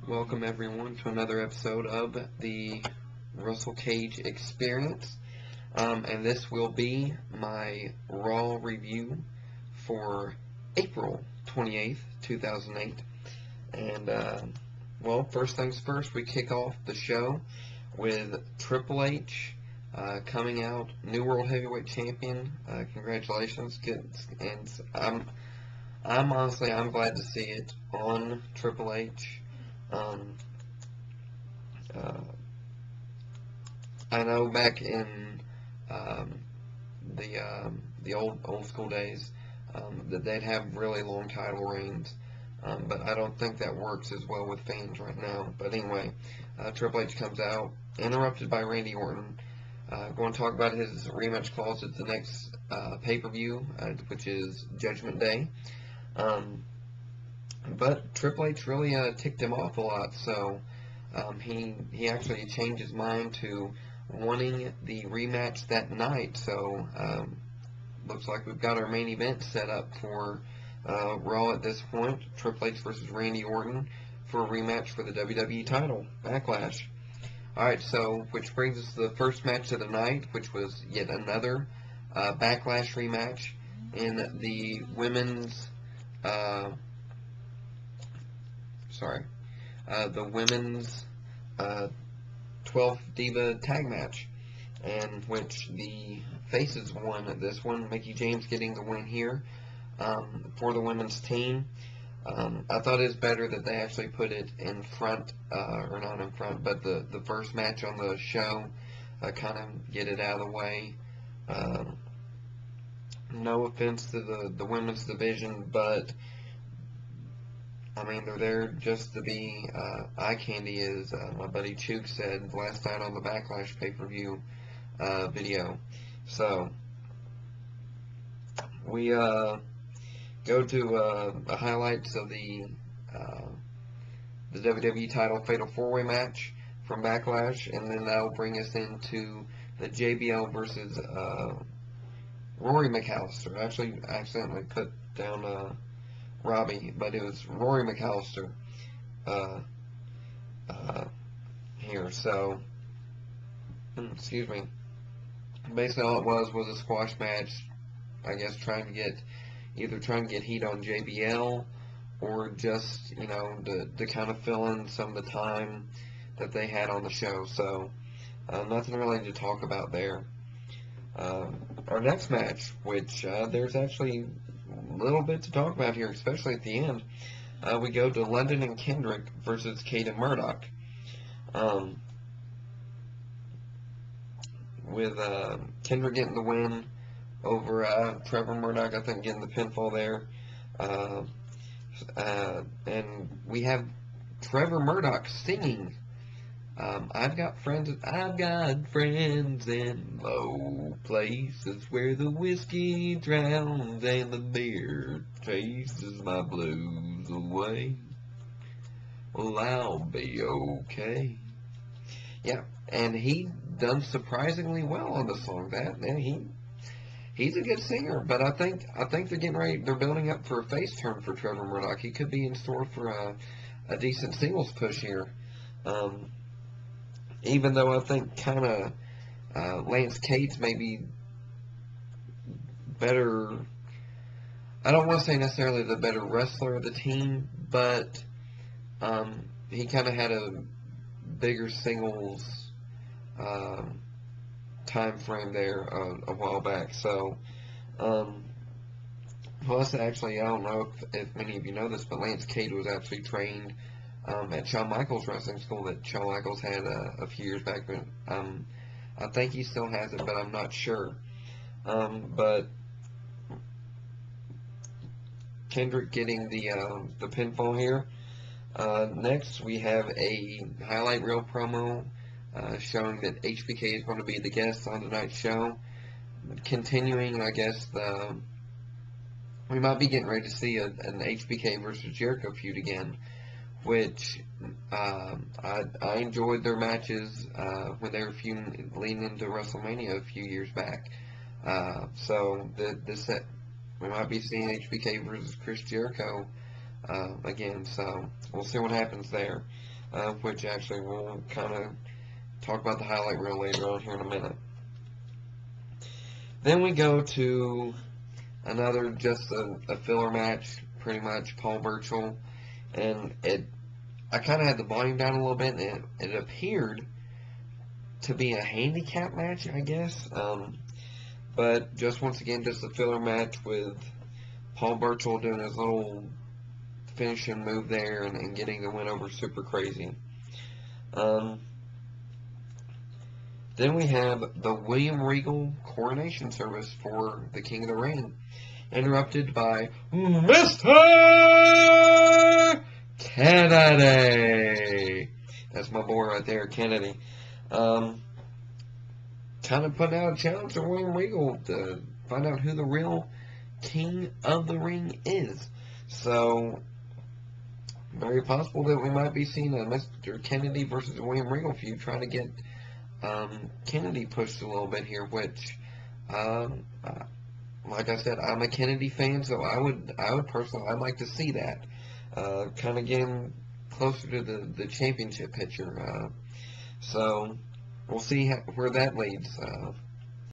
Welcome everyone to another episode of the Russell Cage Experience. And this will be my Raw review for April 28th, 2008. And, first things first, we kick off the show with Triple H coming out, new World Heavyweight Champion. Congratulations. Good. And I'm honestly, I'm glad to see it on Triple H. Um, uh, I know back in um, the old school days that they'd have really long title reigns, but I don't think that works as well with fans right now. But anyway, Triple H comes out, interrupted by Randy Orton. Going to talk about his rematch clause at the next pay-per-view, which is Judgment Day. Um, but Triple H really ticked him off a lot, so he actually changed his mind to wanting the rematch that night. So looks like we've got our main event set up for Raw at this point: Triple H versus Randy Orton for a rematch for the WWE title, Backlash. All right, so which brings us to the first match of the night, which was yet another Backlash rematch in the women's. Uh, sorry, the women's 12th Diva tag match, in which the faces won this one. Mickie James getting the win here for the women's team. I thought it was better that they actually put it in front, or not in front, but the first match on the show, kind of get it out of the way. Um, no offense to the women's division, but I mean, they're there just to be eye candy, as my buddy Chook said last night on the Backlash pay-per-view video. So, we go to the highlights of the WWE title Fatal 4-Way match from Backlash, and then that'll bring us into the JBL versus Rory McAllister. Actually, I accidentally put down Robbie, but it was Rory McAllister uh, uh, here. So, excuse me. Basically, all it was a squash match. I guess trying to get heat on JBL, or just to kind of fill in some of the time that they had on the show. So, nothing really to talk about there. Our next match, which there's actually a little bit to talk about here, especially at the end. We go to London and Kendrick versus Cade and Murdoch. Um, with Kendrick getting the win over Trevor Murdoch, I think getting the pinfall there. Uh, and we have Trevor Murdoch singing I've got friends in low places where the whiskey drowns and the beer chases my blues away. Well, I'll be okay. Yeah, and he done surprisingly well on the song. That man, he's a good singer, but I think they're getting ready. They're building up for a face turn for Trevor Murdoch. He could be in store for a decent singles push here. Um, Even though I think kind of Lance Cade's maybe better. I don't want to say necessarily the better wrestler of the team, but he kind of had a bigger singles um, time frame there a while back. So, um, plus, actually, I don't know if many of you know this, but Lance Cade was actually trained at Shawn Michaels Wrestling School that Shawn Michaels had a few years back. But I think he still has it, but I'm not sure. But Kendrick getting the pinfall here. Next, we have a highlight reel promo showing that HBK is going to be the guest on tonight's show. Continuing, I guess, we might be getting ready to see an HBK versus Jericho feud again, which I enjoyed their matches when they were leading into WrestleMania a few years back. So this we might be seeing HBK versus Chris Jericho again. So we'll see what happens there. which actually we'll kind of talk about the highlight reel later on here in a minute. Then we go to another, just a filler match, pretty much, Paul Burchill, and I kind of had the volume down a little bit, and it appeared to be a handicap match, I guess, but just once again, just a filler match with Paul Burchill doing his little finishing move there and getting the win over Super Crazy. Then we have the William Regal coronation service for the King of the Ring, interrupted by Mr. Kennedy. That's my boy right there, Kennedy. Kind of putting out a challenge to William Regal to find out who the real King of the Ring is. So, very possible that we might be seeing a Mr. Kennedy versus William Regal feud, trying to get Kennedy pushed a little bit here, which, like I said, I'm a Kennedy fan, so I would personally, I'd like to see that. Kind of getting closer to the championship picture. So, we'll see where that leads.